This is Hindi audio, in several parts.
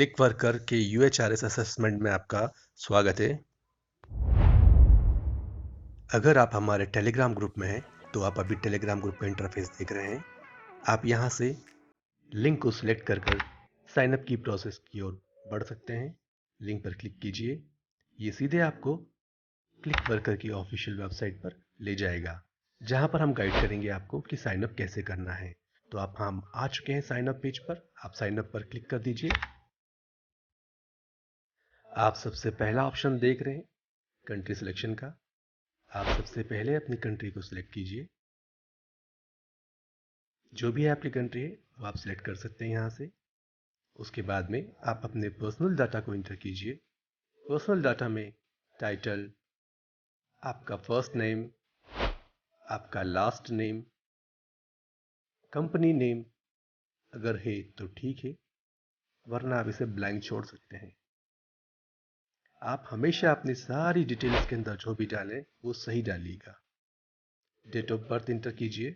क्लिक वर्कर के UHRS असेसमेंट में आपका स्वागत है। अगर आप हमारे टेलीग्राम ग्रुप में हैं तो आप अभी टेलीग्राम ग्रुप का इंटरफेस देख रहे हैं। आप यहां से लिंक को सिलेक्ट कर साइन अप की प्रोसेस की ओर बढ़ सकते हैं। लिंक पर क्लिक कीजिए। ये सीधे आपको क्लिक वर्कर की ऑफिशियल वेबसाइट पर ले जाएगा, जहां पर हम गाइड करेंगे आपको कि साइन अप कैसे करना है। तो हम आ चुके हैं साइन अप पेज पर। आप साइन अप पर क्लिक कर दीजिए। आप सबसे पहला ऑप्शन देख रहे हैं कंट्री सिलेक्शन का। आप सबसे पहले अपनी कंट्री को सिलेक्ट कीजिए। जो भी आपकी कंट्री है वो आप सिलेक्ट कर सकते हैं यहाँ से। उसके बाद में आप अपने पर्सनल डाटा को इंटर कीजिए। पर्सनल डाटा में टाइटल, आपका फर्स्ट नेम, आपका लास्ट नेम, कंपनी नेम अगर है तो ठीक है, वरना आप इसे ब्लैंक छोड़ सकते हैं। आप हमेशा अपनी सारी डिटेल्स के अंदर जो भी डालें वो सही डालिएगा। डेट ऑफ बर्थ इंटर कीजिए।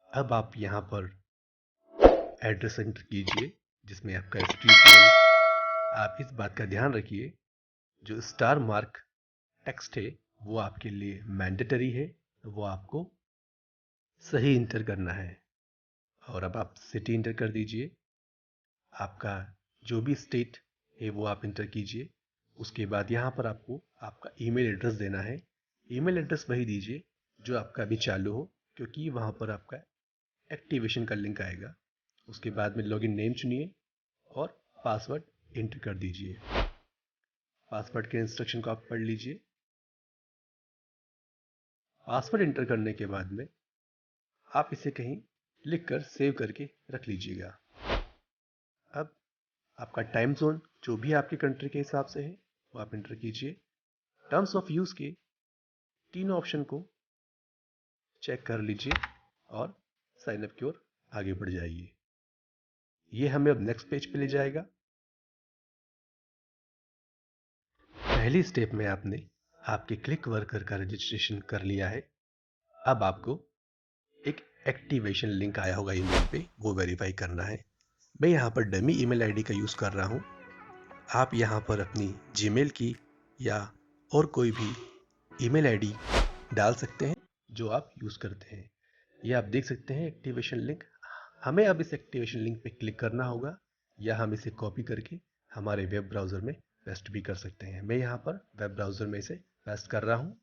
अब आप यहाँ पर एड्रेस एंटर कीजिए, जिसमें आपका स्ट्रीट नेम। आप इस बात का ध्यान रखिए, जो स्टार मार्क टेक्स्ट है वो आपके लिए मैंडेटरी है, वो आपको सही इंटर करना है। और अब आप सिटी इंटर कर दीजिए। आपका जो भी स्टेट है वो आप इंटर कीजिए। उसके बाद यहाँ पर आपको आपका ईमेल एड्रेस देना है। ईमेल एड्रेस वही दीजिए जो आपका अभी चालू हो, क्योंकि वहाँ पर आपका एक्टिवेशन का लिंक आएगा। उसके बाद में लॉगिन नेम चुनिए और पासवर्ड एंटर कर दीजिए। पासवर्ड के इंस्ट्रक्शन को आप पढ़ लीजिए। पासवर्ड एंटर करने के बाद में आप इसे कहीं लिखकर सेव करके रख लीजिएगा। अब आपका टाइम जोन जो भी आपकी कंट्री के हिसाब से है वो आप एंटर कीजिए। टर्म्स ऑफ यूज के तीनों ऑप्शन को चेक कर लीजिए और साइन अप की ओर आगे बढ़ जाइए। ये हमें अब नेक्स्ट पेज पे ले जाएगा। पहली स्टेप में आपने आपके क्लिक वर्कर का रजिस्ट्रेशन कर लिया है। अब आपको एक एक्टिवेशन लिंक आया होगा ईमेल पे, वो वेरीफाई करना है। मैं यहाँ पर डमी ईमेल आईडी का यूज़ कर रहा हूँ। आप यहाँ पर अपनी जीमेल की या और कोई भी ईमेल आईडी डाल सकते हैं जो आप यूज़ करते हैं। ये आप देख सकते हैं एक्टिवेशन लिंक। हमें अब इस एक्टिवेशन लिंक पे क्लिक करना होगा, या हम इसे कॉपी करके हमारे वेब ब्राउज़र में पेस्ट भी कर सकते हैं। मैं यहाँ पर वेब ब्राउज़र में इसे पेस्ट कर रहा हूँ।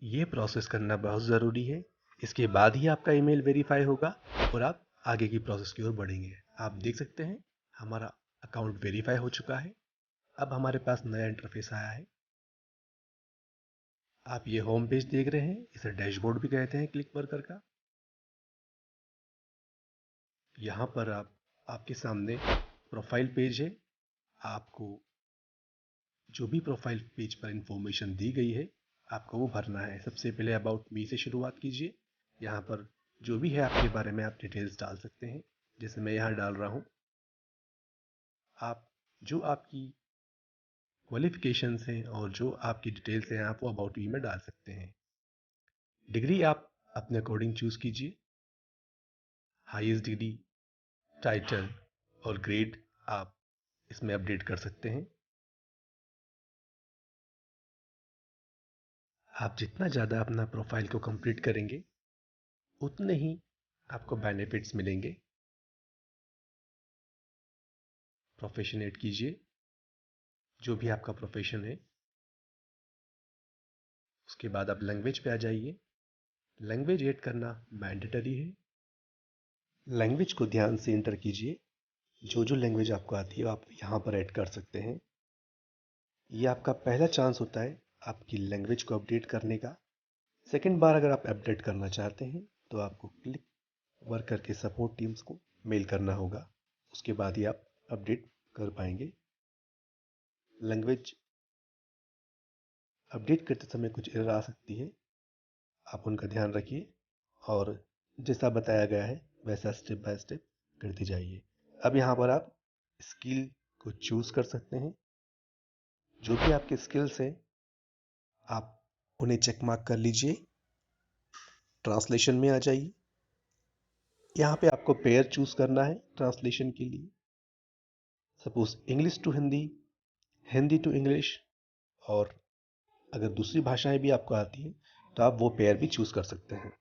ये प्रोसेस करना बहुत ज़रूरी है। इसके बाद ही आपका ईमेल वेरीफाई होगा और आप आगे की प्रोसेस की ओर बढ़ेंगे। आप देख सकते हैं हमारा अकाउंट वेरीफाई हो चुका है। अब हमारे पास नया इंटरफेस आया है। आप ये होम पेज देख रहे हैं, इसे डैशबोर्ड भी कहते हैं क्लिक वर्कर का। यहाँ पर आपके सामने प्रोफाइल पेज है। आपको जो भी प्रोफाइल पेज पर इंफॉर्मेशन दी गई है आपको वो भरना है। सबसे पहले अबाउट मी से शुरुआत कीजिए। यहाँ पर जो भी है आपके बारे में आप डिटेल्स डाल सकते हैं, जैसे मैं यहाँ डाल रहा हूँ। आप जो आपकी क्वालिफिकेशंस हैं और जो आपकी डिटेल्स हैं आप वो अबाउट मी में डाल सकते हैं। डिग्री आप अपने अकॉर्डिंग चूज़ कीजिए। हाईएस्ट डिग्री, टाइटल और ग्रेड आप इसमें अपडेट कर सकते हैं। आप जितना ज़्यादा अपना प्रोफाइल को कंप्लीट करेंगे उतने ही आपको बेनिफिट्स मिलेंगे। प्रोफेशन ऐड कीजिए, जो भी आपका प्रोफेशन है। उसके बाद आप लैंग्वेज पे आ जाइए। लैंग्वेज ऐड करना मैंडेटरी है। लैंग्वेज को ध्यान से इंटर कीजिए। जो जो लैंग्वेज आपको आती है आप यहाँ पर ऐड कर सकते हैं। ये आपका पहला चांस होता है आपकी लैंग्वेज को अपडेट करने का। सेकंड बार अगर आप अपडेट करना चाहते हैं तो आपको क्लिक वर्कर के सपोर्ट टीम्स को मेल करना होगा। उसके बाद ही आप अपडेट कर पाएंगे। लैंग्वेज अपडेट करते समय कुछ एरर आ सकती है, आप उनका ध्यान रखिए और जैसा बताया गया है वैसा स्टेप बाय स्टेप करते जाइए। अब यहाँ पर आप स्किल को चूज कर सकते हैं। जो भी आपके स्किल्स हैं आप उन्हें चेक मार्क कर लीजिए। ट्रांसलेशन में आ जाइए। यहाँ पे आपको पेयर चूज करना है ट्रांसलेशन के लिए। Suppose English to Hindi, Hindi to English, और अगर दूसरी भाषाएं भी आपको आती हैं तो आप वो पेयर भी चूज कर सकते हैं।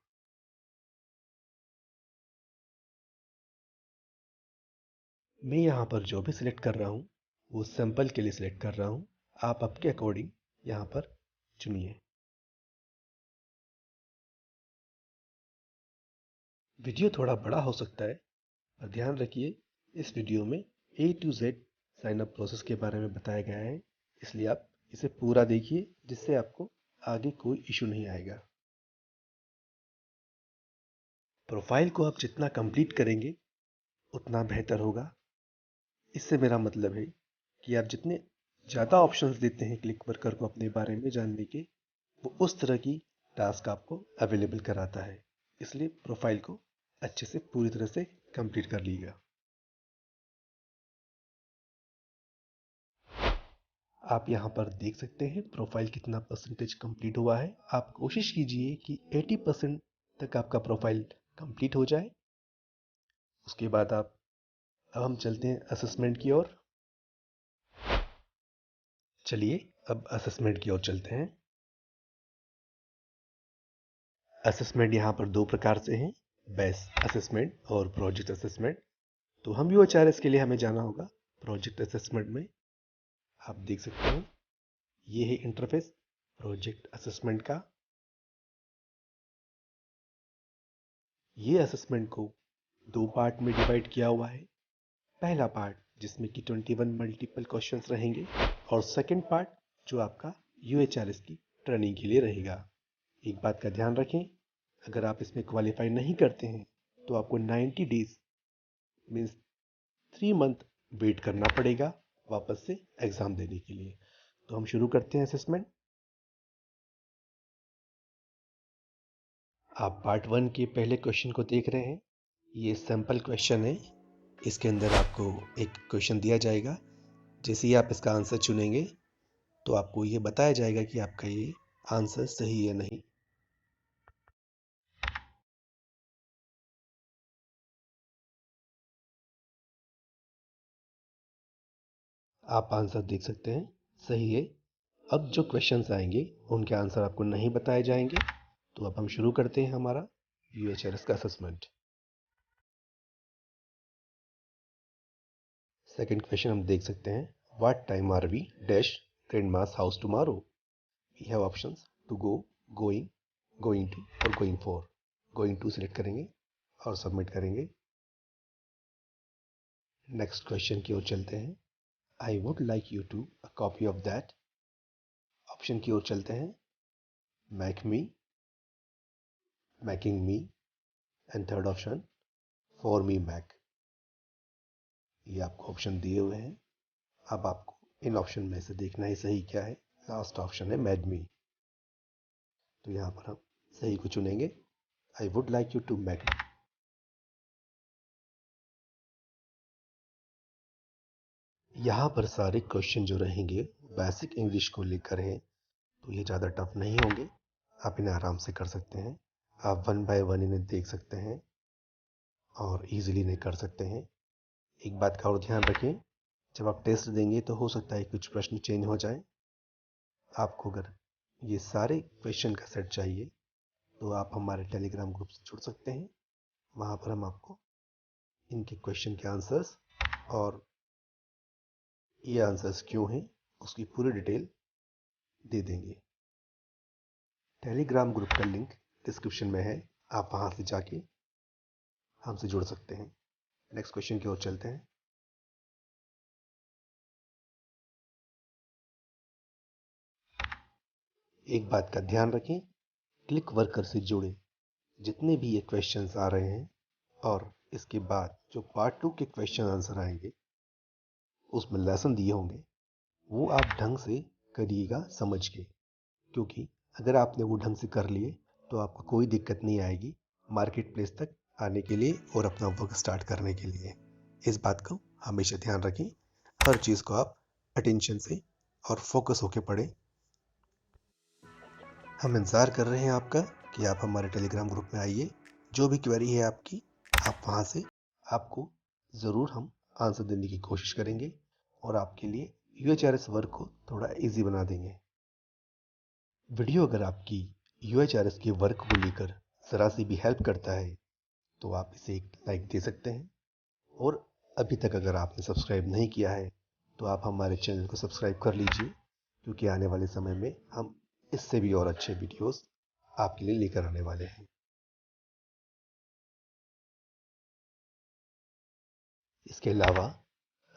मैं यहाँ पर जो भी सिलेक्ट कर रहा हूँ वो सैंपल के लिए सिलेक्ट कर रहा हूँ। आप आपके अकॉर्डिंग यहाँ पर चुनिए। वीडियो थोड़ा बड़ा हो सकता है, पर ध्यान रखिए इस वीडियो में A to Z sign up process के बारे में बताया गया है, इसलिए आप इसे पूरा देखिए जिससे आपको आगे कोई इशू नहीं आएगा। प्रोफाइल को आप जितना कंप्लीट करेंगे उतना बेहतर होगा। इससे मेरा मतलब है कि आप जितने ज़्यादा ऑप्शंस देते हैं क्लिक वर्कर को अपने बारे में जानने के, वो उस तरह की टास्क आपको अवेलेबल कराता है। इसलिए प्रोफाइल को अच्छे से पूरी तरह से कंप्लीट कर लीजिएगा। आप यहाँ पर देख सकते हैं प्रोफाइल कितना परसेंटेज कंप्लीट हुआ है। आप कोशिश कीजिए कि 80% तक आपका प्रोफाइल कंप्लीट हो जाए। उसके बाद अब हम चलते हैं असेसमेंट की ओर। चलिए अब असेसमेंट की ओर चलते हैं। असेसमेंट यहाँ पर दो प्रकार से हैं, बेस असेसमेंट और प्रोजेक्ट असेसमेंट। तो हम UHRS के लिए हमें जाना होगा प्रोजेक्ट असेसमेंट में। आप देख सकते हैं ये है इंटरफेस प्रोजेक्ट असेसमेंट का। ये असेसमेंट को दो पार्ट में डिवाइड किया हुआ है। पहला पार्ट जिसमें कि 21 मल्टीपल क्वेश्चंस रहेंगे, और सेकंड पार्ट जो आपका UHRS की ट्रेनिंग के लिए रहेगा। एक बात का ध्यान रखें, अगर आप इसमें क्वालिफाई नहीं करते हैं तो आपको 90 डेज मीन्स 3 मंथ वेट करना पड़ेगा वापस से एग्जाम देने के लिए। तो हम शुरू करते हैं असेसमेंट। आप पार्ट 1 के पहले क्वेश्चन को देख रहे हैं। ये सैंपल क्वेश्चन है। इसके अंदर आपको एक क्वेश्चन दिया जाएगा। जैसे ही आप इसका आंसर चुनेंगे तो आपको ये बताया जाएगा कि आपका ये आंसर सही है नहीं। आप आंसर देख सकते हैं सही है। अब जो क्वेश्चंस आएंगे उनके आंसर आपको नहीं बताए जाएंगे। तो अब हम शुरू करते हैं हमारा UHRS का असेसमेंट। सेकंड क्वेश्चन हम देख सकते हैं, what time are we dash grandma's house tomorrow. We have options to go, going, going to और going for. Going to select करेंगे और सबमिट करेंगे। नेक्स्ट क्वेश्चन की ओर चलते हैं, I would like you to a copy of that. Option की ओर चलते हैं, make me, making me, and third option for me make. ये आपको ऑप्शन दिए हुए हैं। अब आपको इन ऑप्शन में से देखना है सही क्या है। लास्ट ऑप्शन है मैड मी। तो यहाँ पर हम सही को चुनेंगे, I would like you to make me. यहाँ पर सारे क्वेश्चन जो रहेंगे बेसिक इंग्लिश को लेकर हैं, तो ये ज़्यादा टफ नहीं होंगे। आप इन्हें आराम से कर सकते हैं। आप 1 बाय 1 इन्हें देख सकते हैं और इजीली इन्हें कर सकते हैं। एक बात का और ध्यान रखें, जब आप टेस्ट देंगे तो हो सकता है कुछ प्रश्न चेंज हो जाए। आपको अगर ये सारे क्वेश्चन का सेट चाहिए तो आप हमारे टेलीग्राम ग्रुप से जुड़ सकते हैं। वहाँ पर हम आपको इनके क्वेश्चन के आंसर्स और ये आंसर्स क्यों हैं उसकी पूरी डिटेल दे देंगे। टेलीग्राम ग्रुप का लिंक डिस्क्रिप्शन में है, आप वहाँ से जाके हमसे जुड़ सकते हैं। नेक्स्ट क्वेश्चन की ओर चलते हैं। एक बात का ध्यान रखें, क्लिक वर्कर से जुड़े जितने भी ये क्वेश्चंस आ रहे हैं और इसके बाद जो पार्ट 2 के क्वेश्चन आंसर आएंगे उसमें लेसन दिए होंगे, वो आप ढंग से करिएगा समझ के। क्योंकि अगर आपने वो ढंग से कर लिए तो आपको कोई दिक्कत नहीं आएगी मार्केट प्लेस तक आने के लिए और अपना वर्क स्टार्ट करने के लिए। इस बात को हमेशा ध्यान रखें। हर चीज़ को आप अटेंशन से और फोकस होके पढ़ें। हम इंतज़ार कर रहे हैं आपका कि आप हमारे टेलीग्राम ग्रुप में आइए। जो भी क्वेरी है आपकी आप वहाँ से आपको ज़रूर हम आंसर देने की कोशिश करेंगे और आपके लिए यूएचआरएस वर्क को थोड़ा इजी बना देंगे। वीडियो अगर आपकी यूएचआरएस के वर्क को लेकर ज़रा सी भी हेल्प करता है तो आप इसे एक लाइक दे सकते हैं, और अभी तक अगर आपने सब्सक्राइब नहीं किया है तो आप हमारे चैनल को सब्सक्राइब कर लीजिए, क्योंकि आने वाले समय में हम इससे भी और अच्छे वीडियोस आपके लिए लेकर आने वाले हैं। इसके अलावा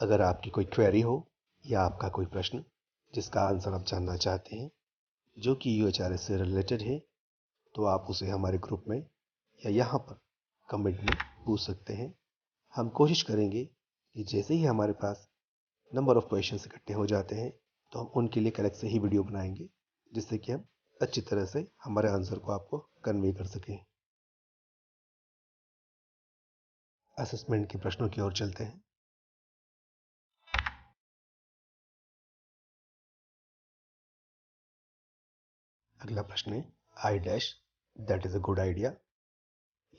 अगर आपकी कोई क्वेरी हो या आपका कोई प्रश्न जिसका आंसर आप जानना चाहते हैं जो कि यूएचआरएस से रिलेटेड है, तो आप उसे हमारे ग्रुप में या यहाँ पर कमेंट में पूछ सकते हैं। हम कोशिश करेंगे कि जैसे ही हमारे पास नंबर ऑफ क्वेश्चंस इकट्ठे हो जाते हैं तो हम उनके लिए अलग से ही वीडियो बनाएंगे, जिससे कि हम अच्छी तरह से हमारे आंसर को आपको कन्वे कर सकें। असेसमेंट के प्रश्नों की ओर चलते हैं। अगला प्रश्न है I dash that is a good idea.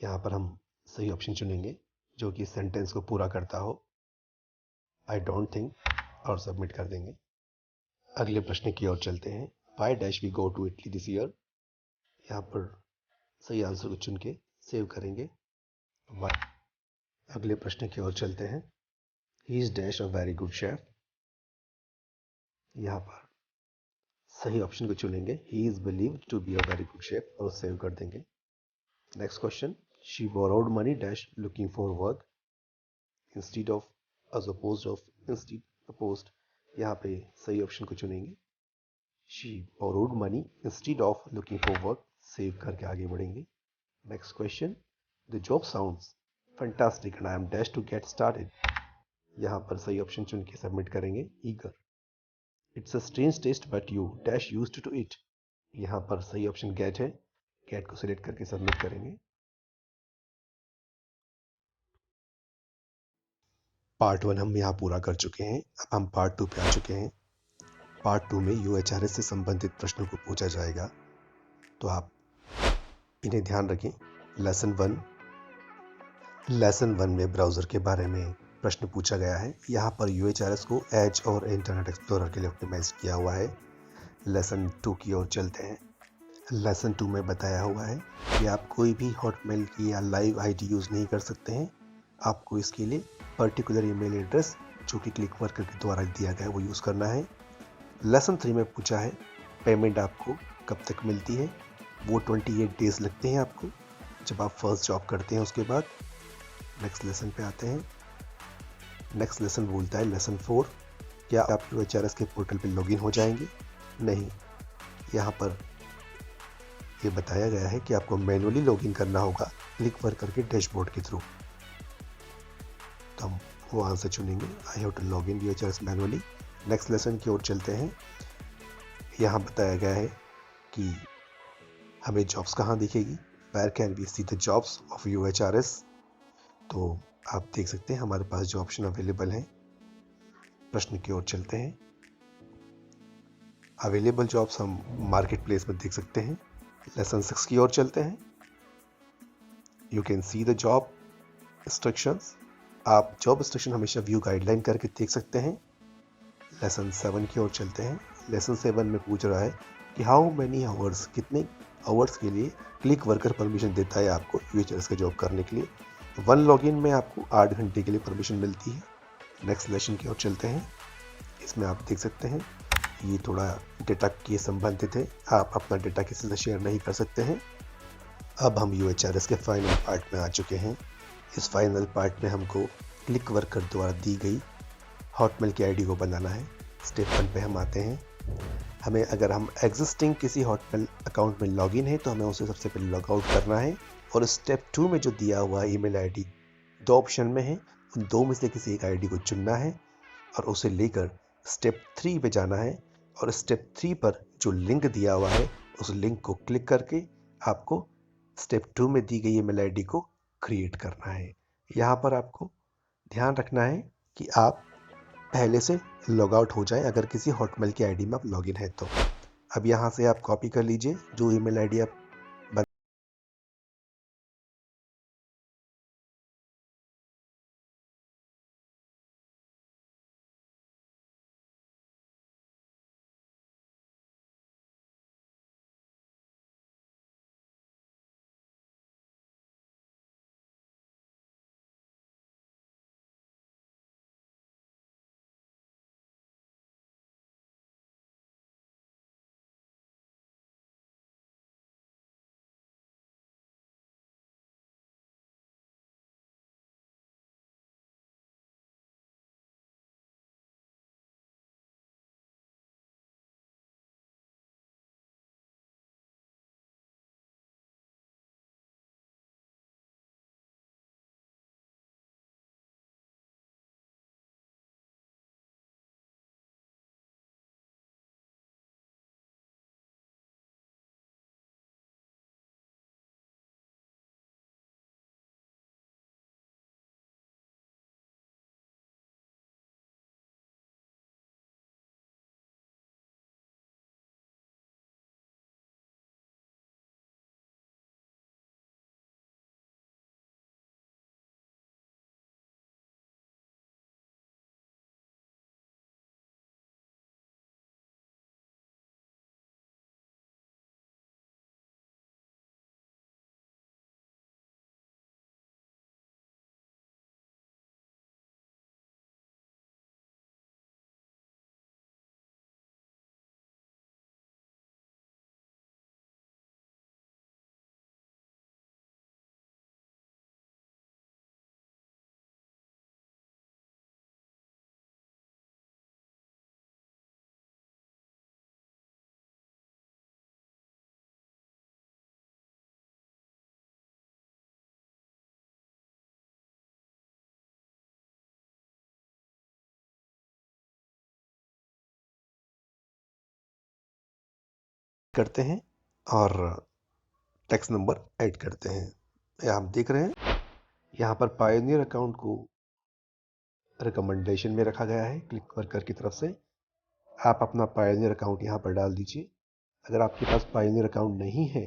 यहाँ पर हम सही ऑप्शन चुनेंगे जो कि सेंटेंस को पूरा करता हो। आई डोंट थिंक और सबमिट कर देंगे। अगले प्रश्न की ओर चलते हैं। Why dash we go to Italy this year. यहाँ पर सही आंसर को चुन के सेव करेंगे। अगले प्रश्न की ओर चलते हैं। He is dash a very good chef. यहाँ पर सही ऑप्शन को चुनेंगे। He is believed to be a very good chef और सेव कर देंगे। Next question, she borrowed money dash looking for work instead of as opposed of instead opposed। यहाँ पे सही ऑप्शन को चुनेंगे। She borrowed money instead of looking for work, save करके आगे बढ़ेंगे। Next question, the job sounds fantastic and I am dash to get started. यहाँ पर सही ऑप्शन चुन के सबमिट करेंगे। Eager, it's a strange taste but you dash used to it. यहाँ पर सही ऑप्शन गेट है। गेट को सिलेक्ट करके सबमिट करेंगे। पार्ट 1 हम यहाँ पूरा कर चुके हैं। अब हम पार्ट 2 पे आ चुके हैं। पार्ट 2 में यूएचआरएस से संबंधित प्रश्नों को पूछा जाएगा, तो आप इन्हें ध्यान रखें। लेसन 1 में ब्राउज़र के बारे में प्रश्न पूछा गया है। यहाँ पर यूएचआरएस को एज और इंटरनेट एक्सप्लोरर के लिए ऑप्टिमाइज किया हुआ है। लेसन 2 की ओर चलते हैं। लेसन 2 में बताया हुआ है कि आप कोई भी हॉटमेल की या लाइव आईडी यूज़ नहीं कर सकते हैं। आपको इसके लिए पर्टिकुलर ईमेल एड्रेस जो कि क्लिक वर्कर के द्वारा दिया गया है वो यूज़ करना है। लेसन 3 में पूछा है पेमेंट आपको कब तक मिलती है। वो 28 डेज लगते हैं आपको जब आप फर्स्ट जॉब करते हैं उसके बाद। नेक्स्ट लेसन पे आते हैं। नेक्स्ट लेसन बोलता है लेसन 4, क्या आप यूएचआरएस के पोर्टल पे लॉगिन हो जाएंगे? नहीं, यहाँ पर ये बताया गया है कि आपको मैनुअली लॉगिन करना होगा क्लिक वर्कर के डैशबोर्ड के थ्रू। तो हम वो आंसर चुनेंगे, I have to log in UHRS manually. Next lesson की ओर चलते हैं। यहाँ बताया गया है कि हमें जॉब्स कहाँ दिखेगी, where can we see the jobs of UHRS. तो आप देख सकते हैं हमारे पास जो ऑप्शन अवेलेबल हैं। प्रश्न की ओर चलते हैं। अवेलेबल जॉब्स हम मार्केट प्लेस में देख सकते हैं। लेसन 6 की ओर चलते हैं। You can see the job instructions. आप जॉब इंस्ट्रक्शन हमेशा व्यू गाइडलाइन करके देख सकते हैं। लेसन 7 की ओर चलते हैं। लेसन 7 में पूछ रहा है कि हाउ मैनी आवर्स, कितने आवर्स के लिए क्लिक वर्कर परमिशन देता है आपको यूएचआरएस का जॉब करने के लिए। 1 लॉगिन में आपको 8 घंटे के लिए परमिशन मिलती है। नेक्स्ट लेसन की ओर चलते हैं। इसमें आप देख सकते हैं ये थोड़ा डेटा के संबंधित है, आप अपना डेटा किसी से शेयर नहीं कर सकते हैं। अब हम यूएचआरएस के फाइनल पार्ट में आ चुके हैं। इस फाइनल पार्ट में हमको क्लिक वर्कर द्वारा दी गई हॉटमेल की आईडी को बनाना है। स्टेप 1 पे हम आते हैं। हमें अगर हम एग्जिस्टिंग किसी हॉटमेल अकाउंट में लॉगिन है तो हमें उसे सबसे पहले लॉग आउट करना है, और स्टेप 2 में जो दिया हुआ ईमेल आईडी 2 ऑप्शन में है, उन 2 में से किसी एक आईडी को चुनना है और उसे लेकर स्टेप 3 पे जाना है, और स्टेप 3 पर जो लिंक दिया हुआ है उस लिंक को क्लिक करके आपको स्टेप 2 में दी गई ईमेल आईडी को क्रिएट करना है। यहाँ पर आपको ध्यान रखना है कि आप पहले से लॉग आउट हो जाए अगर किसी हॉटमेल की आईडी में आप लॉगिन है तो। अब यहाँ से आप कॉपी कर लीजिए जो ईमेल आईडी आप करते हैं और टैक्स नंबर ऐड करते हैं। यहाँ आप देख रहे हैं, यहाँ पर पायोनियर अकाउंट को रिकमेंडेशन में रखा गया है क्लिक वर्कर की तरफ से। आप अपना पायोनियर अकाउंट यहाँ पर डाल दीजिए। अगर आपके पास पायोनियर अकाउंट नहीं है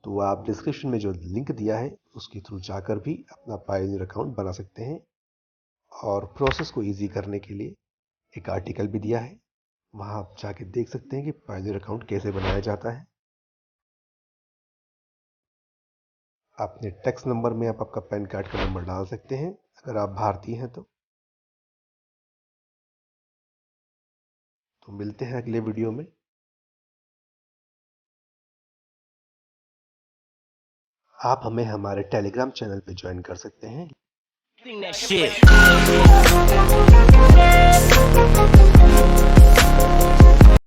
तो आप डिस्क्रिप्शन में जो लिंक दिया है उसके थ्रू जाकर भी अपना पायोनियर अकाउंट बना सकते हैं। और प्रोसेस को इजी करने के लिए एक आर्टिकल भी दिया है, वहाँ आप जाके देख सकते हैं कि पायोनियर अकाउंट कैसे बनाया जाता है। अपने टैक्स नंबर में आप आपका पैन कार्ड का नंबर डाल सकते हैं अगर आप भारतीय हैं तो मिलते हैं अगले वीडियो में। आप हमें हमारे टेलीग्राम चैनल पे ज्वाइन कर सकते हैं। Sing that shit.